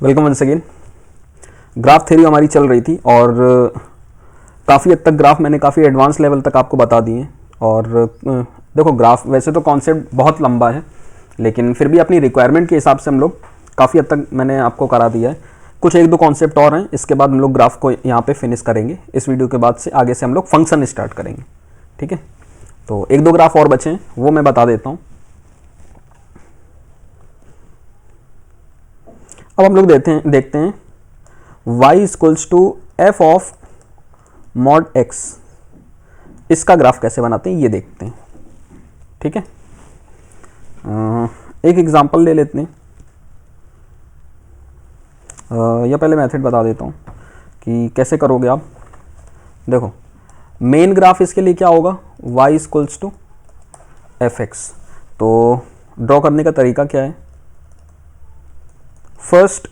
Welcome once again. Graph theory हमारी चल रही थी और काफ़ी हद तक ग्राफ मैंने काफ़ी एडवांस लेवल तक आपको बता दिए। और देखो ग्राफ वैसे तो कॉन्सेप्ट बहुत लंबा है, लेकिन फिर भी अपनी रिक्वायरमेंट के हिसाब से हम लोग काफ़ी हद तक मैंने आपको करा दिया है। कुछ एक दो कॉन्सेप्ट और हैं, इसके बाद हम लोग ग्राफ को यहाँ पे फिनिश करेंगे। इस वीडियो के बाद से आगे से हम लोग फंक्शन स्टार्ट करेंगे, ठीक है। तो एक दो ग्राफ और बचे हैं, वो मैं बता देता हूँ। अब हम लोग देखते हैं y equals to F of mod x, इसका ग्राफ कैसे बनाते हैं ये देखते हैं, ठीक है। एक एग्जांपल ले लेते हैं, या पहले मेथड बता देता हूँ कि कैसे करोगे आप। देखो मेन ग्राफ इसके लिए क्या होगा, y equals to F X. तो ड्रॉ करने का तरीका क्या है, first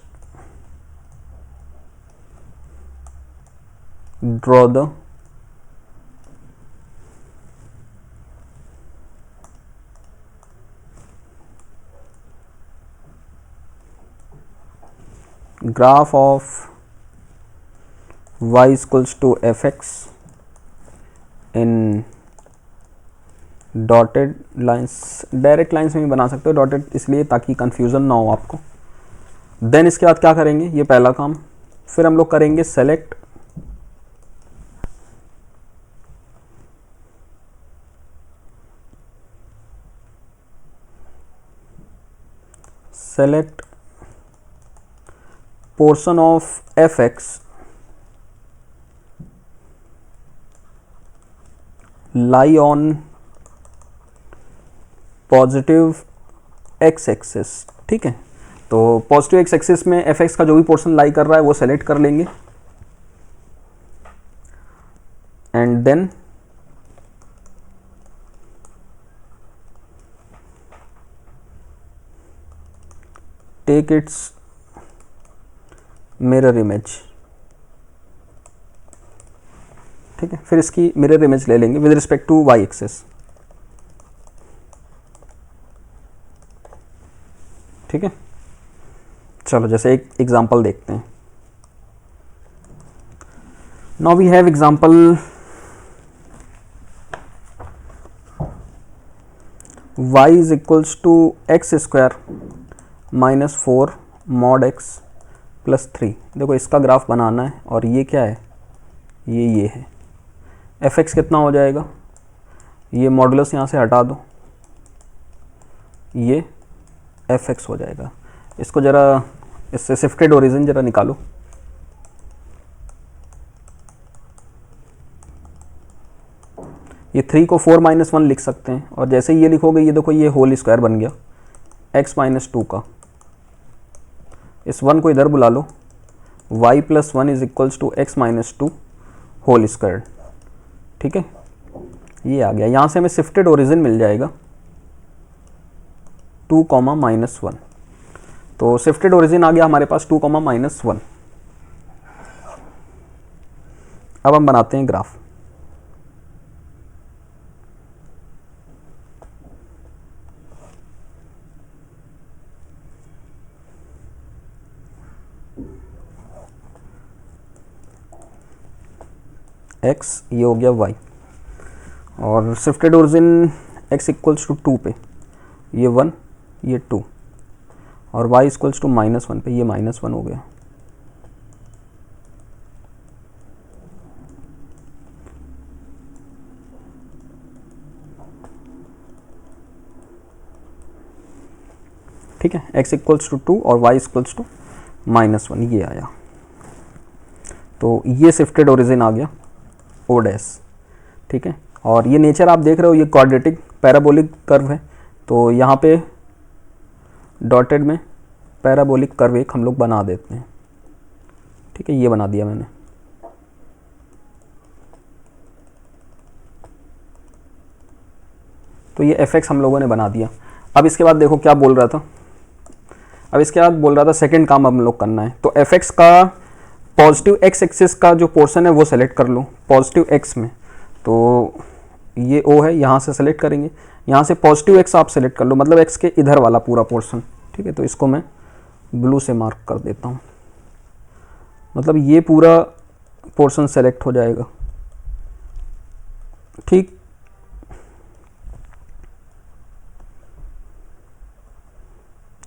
draw the graph of y equals to fx in dotted lines. Direct lines में भी बना सकते हो डॉटेड, इसलिए ताकि कंफ्यूजन ना हो आपको। देन इसके बाद क्या करेंगे, ये पहला काम। फिर हम लोग करेंगे select portion of F x lie on positive x axis, ठीक है। तो पॉजिटिव एक्स एक्सिस में एफ एक्स का जो भी पोर्शन लाई कर रहा है वो सेलेक्ट कर लेंगे। And then take its mirror image, ठीक है। फिर इसकी मिरर इमेज ले लेंगे with respect to Y axis, ठीक है। चलो जैसे एक एग्जांपल देखते हैं। Now we have example y is equals to X square minus 4 mod x plus 3। देखो इसका ग्राफ बनाना है और ये क्या है, ये है। एफ एक्स कितना हो जाएगा, ये मॉडुलस यहाँ से हटा दो, ये एफ एक्स हो जाएगा। इसको ज़रा इससे शिफ्टेड ओरिजिन ज़रा निकालो। ये 3 को 4 माइनस 1 लिख सकते हैं, और जैसे ही ये लिखोगे ये देखो ये होल स्क्वायर बन गया x माइनस 2 का। इस 1 को इधर बुला लो, y plus 1 is equals to X minus 2 whole square, ठीक है। ये आ गया, यहाँ से हमें शिफ्टेड ओरिजिन मिल जाएगा 2 कॉमा माइनस 1। तो शिफ्टेड ओरिजिन आ गया हमारे पास 2 कॉमा माइनस 1। अब हम बनाते हैं ग्राफ। x ये हो गया y, और shifted origin x equals to 2 पे ये 1 ये 2, और y इक्वल्स टू माइनस 1 पे ये माइनस 1 हो गया। ठीक है, x इक्वल्स टू 2 और y इक्वल्स टू माइनस 1, ये आया। तो ये शिफ्टेड ओरिजिन आ गया ओ डैश, ठीक है। और ये नेचर आप देख रहे हो, ये क्वाड्रेटिक पैराबोलिक कर्व है, तो यहाँ पे डॉटेड में पैराबोलिक कर्व एक हम लोग बना देते हैं, ठीक है। ये बना दिया मैंने। तो ये एफ एक्स हम लोगों ने बना दिया। अब इसके बाद देखो क्या बोल रहा था, अब इसके बाद बोल रहा था सेकंड काम हम लोग करना है। तो एफ एक्स का पॉजिटिव एक्स एक्सिस का जो पोर्शन है वो सेलेक्ट कर लो पॉजिटिव एक्स में। तो ये ओ है, यहाँ से सेलेक्ट करेंगे, यहाँ से पॉजिटिव एक्स आप सेलेक्ट कर लो, मतलब एक्स के इधर वाला पूरा पोर्शन, ठीक है। तो इसको मैं ब्लू से मार्क कर देता हूँ, मतलब ये पूरा पोर्शन सेलेक्ट हो जाएगा। ठीक,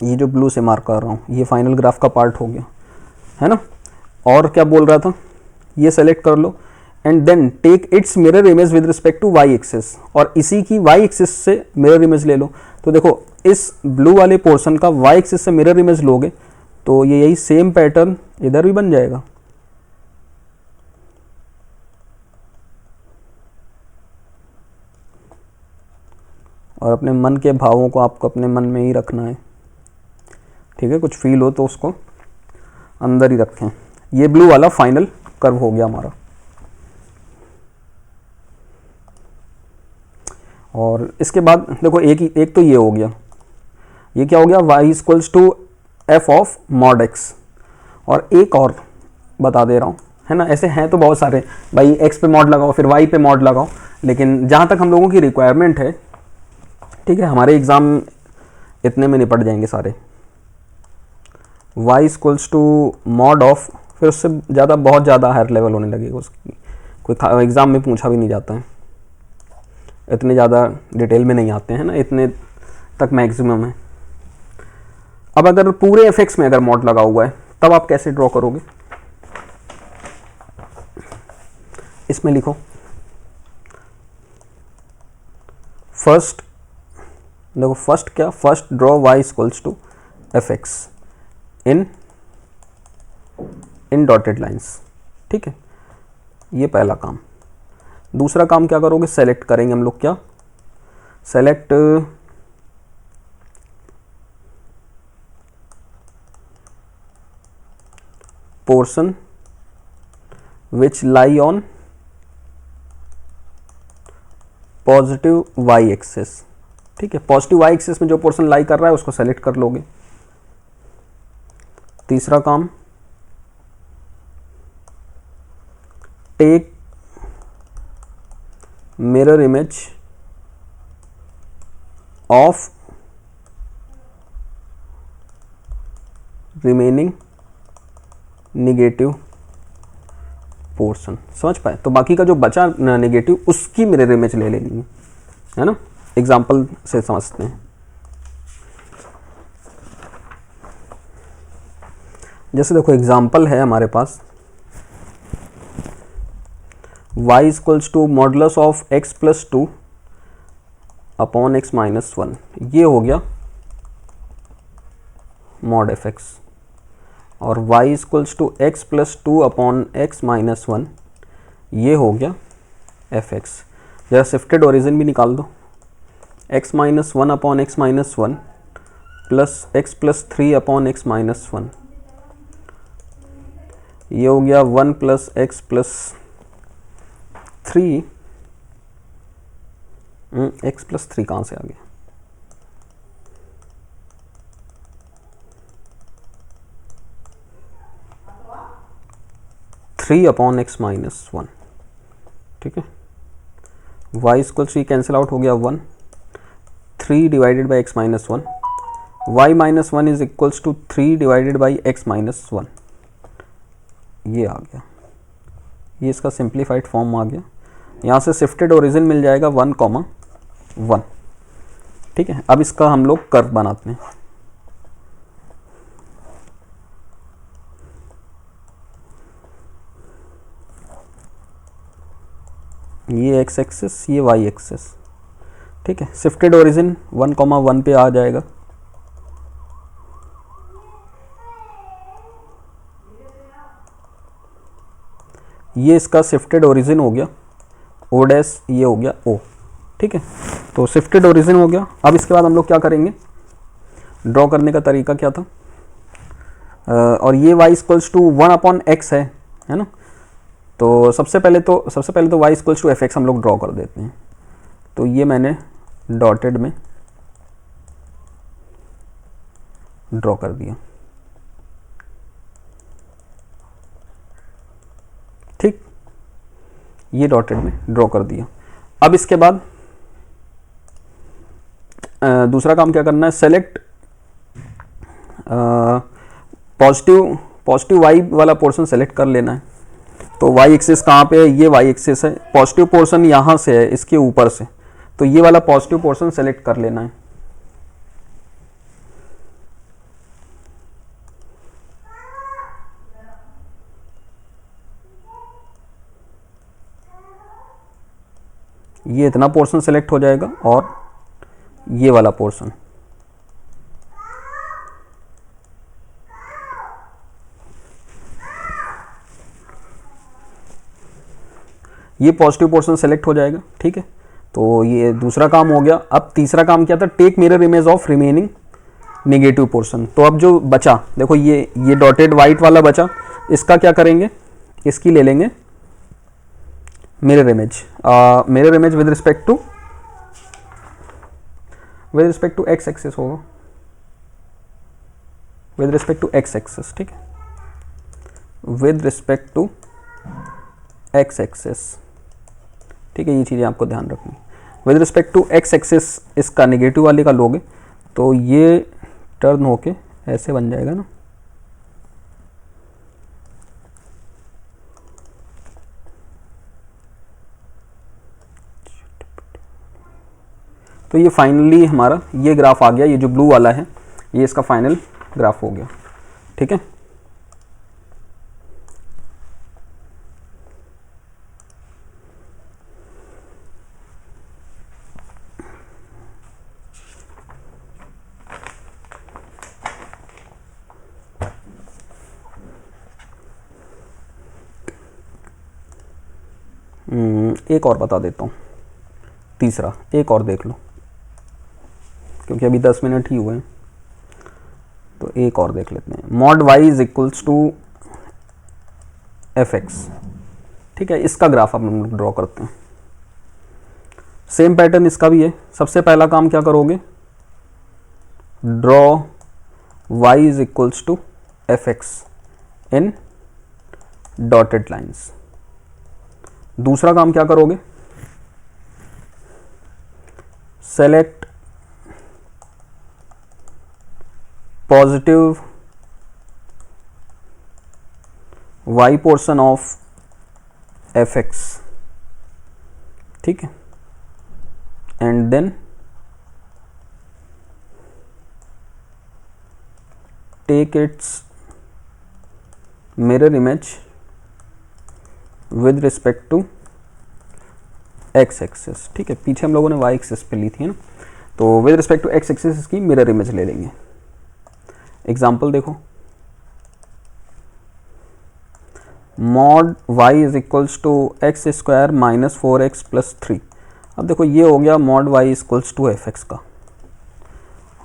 ये जो ब्लू से मार्क कर रहा हूँ ये फाइनल ग्राफ का पार्ट हो गया, है ना। और क्या बोल रहा था, ये सेलेक्ट कर लो and then take its mirror image with respect to Y axis, और इसी की वाई एक्सिस से मिरर इमेज ले लो। तो देखो इस ब्लू वाले पोर्शन का वाई एक्सिस से मिरर इमेज लोगे तो ये यही सेम पैटर्न इधर भी बन जाएगा। और अपने मन के भावों को आपको अपने मन में ही रखना है, ठीक है। कुछ फील हो तो उसको अंदर ही रखें। ये ब्लू वाला फाइनल कर्व हो गया हमारा। और इसके बाद देखो एक तो ये हो गया, ये क्या हो गया, y equals to F of mod x। और एक और बता दे रहा हूँ, है ना। ऐसे हैं तो बहुत सारे, भाई x पे मॉड लगाओ फिर y पे मॉड लगाओ, लेकिन जहाँ तक हम लोगों की रिक्वायरमेंट है, ठीक है, हमारे एग्ज़ाम इतने में निपट जाएंगे सारे। y equals to mod of, फिर उससे ज़्यादा बहुत ज़्यादा हायर लेवल होने लगेगा उसकी, कोई एग्ज़ाम में पूछा भी नहीं जाता है, इतने ज़्यादा डिटेल में नहीं आते हैं ना, इतने तक मैक्सिमम है। अब अगर पूरे एफ में अगर मॉड लगा हुआ है तब आप कैसे ड्रॉ करोगे, इसमें लिखो फर्स्ट, देखो फर्स्ट क्या, first draw y equals to F X in dotted lines, ठीक है, ये पहला काम। दूसरा काम क्या करोगे, सेलेक्ट करेंगे हम लोग, क्या select portion which lie on positive Y axis, ठीक है। पॉजिटिव वाई एक्सिस में जो पोर्शन लाई कर रहा है उसको सेलेक्ट कर लोगे। तीसरा काम, take mirror image of remaining negative portion, समझ पाए। तो बाकी का जो बचा नेगेटिव उसकी मिरर इमेज ले लेनी है ना। एग्जाम्पल से समझते हैं। जैसे देखो एग्जाम्पल है हमारे पास, y equals to modulus of x plus two upon x minus one, ये हो गया मॉड एफ एक्स। और y equals to x plus two upon x minus one, ये हो गया एफ एक्स। जरा शिफ्टेड ओरिजिन भी निकाल दो, x minus one upon X minus one plus X plus three upon X minus one, ये हो गया one plus X plus three, X plus three कहाँ से आ गया, three upon X minus one, ठीक है। y equal to cancel out हो गया one, three divided by X minus one, Y minus one is equals to three divided by X minus one, ये आ गया, ये इसका सिंप्लीफाइड फॉर्म आ गया। यहाँ से शिफ्टेड ओरिजिन मिल जाएगा वन कॉमा वन, ठीक है। अब इसका हम लोग कर्व बनाते हैं। ये एक्स एक्सिस, ये वाई एक्सिस, ठीक है। Shifted origin one comma one पे आ जाएगा। ये इसका शिफ्टेड ओरिजिन हो गया ओ डैश, ये हो गया ओ, ठीक है। तो शिफ्टेड ओरिजिन हो गया। अब इसके बाद हम लोग क्या करेंगे, ड्रॉ करने का तरीका क्या था, और ये y equals to one upon X है ना। तो सबसे पहले तो y equals to F X हम लोग ड्रॉ कर देते हैं। तो ये मैंने डॉटेड में ड्रॉ कर दिया, ठीक, ये डॉटेड में ड्रॉ कर दिया। अब इसके बाद दूसरा काम क्या करना है, सेलेक्ट पॉजिटिव वाई वाला पोर्शन सेलेक्ट कर लेना है। तो वाई एक्सिस कहाँ पे है, ये वाई एक्सिस है, पॉजिटिव पोर्शन यहाँ से है इसके ऊपर से, तो ये वाला पॉजिटिव पोर्शन सेलेक्ट कर लेना है। ये इतना पोर्शन सेलेक्ट हो जाएगा और ये वाला पोर्शन, ये पॉजिटिव पोर्शन सेलेक्ट हो जाएगा। ठीक है, तो ये दूसरा काम हो गया। अब तीसरा काम क्या था, take mirror image of remaining negative portion. तो अब जो बचा, देखो ये डॉटेड वाइट वाला बचा, इसका क्या करेंगे, इसकी ले लेंगे mirror image with respect to X axis होगा, with respect to X axis. ठीक है, with respect to X axis. ठीक है, ये चीज़ें आपको ध्यान रखनी। With respect to X axis इसका नेगेटिव वाले का लोगे तो ये टर्न होके ऐसे बन जाएगा ना। तो ये फाइनली हमारा ये ग्राफ आ गया, ये जो ब्लू वाला है ये इसका फाइनल ग्राफ हो गया। ठीक है, एक और बता देता हूँ, तीसरा एक और देख लो, क्योंकि अभी 10 मिनट ही हुए हैं, तो एक और देख लेते हैं। Mod Y is equals to F X. ठीक है, इसका ग्राफ हम लोग ड्रॉ करते हैं। सेम पैटर्न इसका भी है। सबसे पहला काम क्या करोगे, draw Y is equals to F X in dotted lines. दूसरा काम क्या करोगे, select positive Y portion of F X. ठीक है, and then take its mirror image with respect to X axis. ठीक है, पीछे हम लोगों ने वाई एक्सिस पे ली थी ना, तो with respect to X axis इसकी मिरर इमेज ले लेंगे। एग्जाम्पल देखो, mod Y is equals to X square minus 4x plus 3। अब देखो ये हो गया mod Y equals to F X का,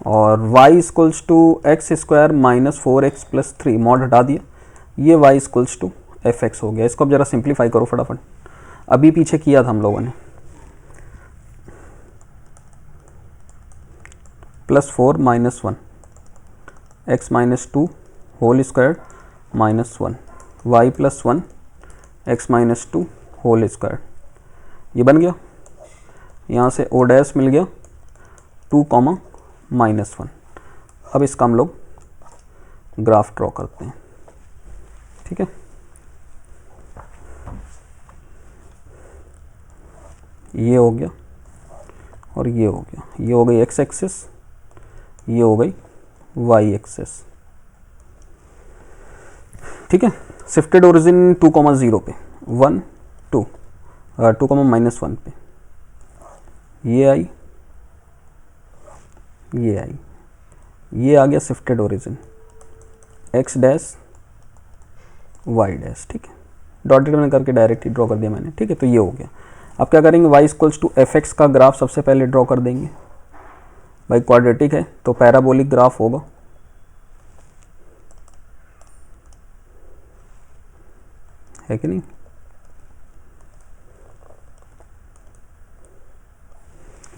और y equals to X square minus 4x plus 3 mod हटा दिया, ये y equals to F X हो गया। इसको अब जरा सिंप्लीफाई करो फटाफट, अभी पीछे किया था हम लोगों ने। +4 - 1 x - 2 whole square -1 y + 1 x - 2 whole square. ये बन गया, यहाँ से o डैश मिल गया 2, -1। अब इसका हम लोग ग्राफ ड्रॉ करते हैं। ठीक है, ये हो गया और ये हो गया, ये हो गई एक्स एक्सिस, ये हो गई वाई एक्सिस। ठीक है, शिफ्टेड ओरिजिन 2,0 पे 1 2 2, -1 पे ये आई, ये आई, ये आ गया shifted origin X dash Y dash. ठीक है, डॉटेड में करके डायरेक्ट ही ड्रॉ कर दिया मैंने। ठीक है, तो ये हो गया। अब क्या करेंगे, y equals to F X का ग्राफ सबसे पहले ड्रॉ कर देंगे। भाई क्वाड्रेटिक है तो पैराबोलिक ग्राफ होगा। है कि नहीं,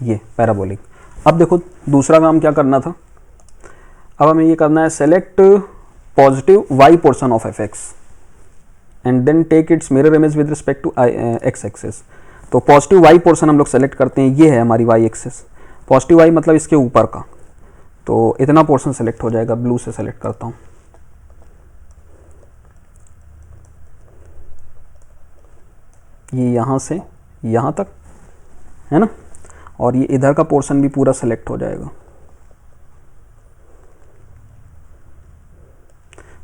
ये पैराबोलिक। अब देखो दूसरा काम क्या करना था, अब हमें ये करना है select positive y portion of F X and then take its mirror image with respect to X axis. तो पॉजिटिव y पोर्शन हम लोग सेलेक्ट करते हैं, ये है हमारी y एक्सिस। पॉजिटिव y मतलब इसके ऊपर का, तो इतना पोर्शन सेलेक्ट हो जाएगा। ब्लू से सेलेक्ट करता हूँ, ये यहाँ से यहाँ तक है ना, और ये इधर का पोर्शन भी पूरा सेलेक्ट हो जाएगा।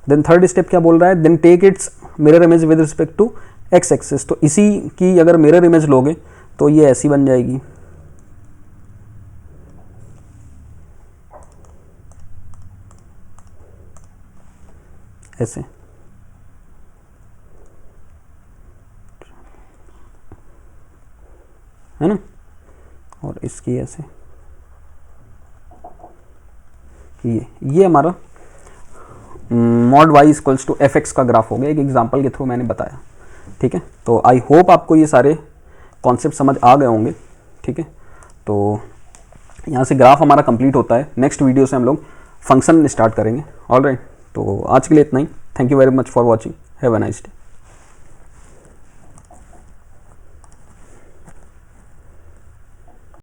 देन थर्ड स्टेप क्या बोल रहा है, then take its mirror image with respect to X axis. तो इसी की अगर मिरर इमेज लोगे तो ये ऐसी बन जाएगी, ऐसे, है ना, और इसकी ऐसे, ये हमारा mod Y equals to F X का ग्राफ हो गया, एक एग्जांपल के थ्रू मैंने बताया। ठीक है, तो आई होप आपको ये सारे कॉन्सेप्ट समझ आ गए होंगे। ठीक है, तो यहाँ से ग्राफ हमारा कंप्लीट होता है। नेक्स्ट वीडियो से हम लोग फंक्शन स्टार्ट करेंगे। ऑलराइट, तो आज के लिए इतना ही। Thank you very much for watching. Have a nice day.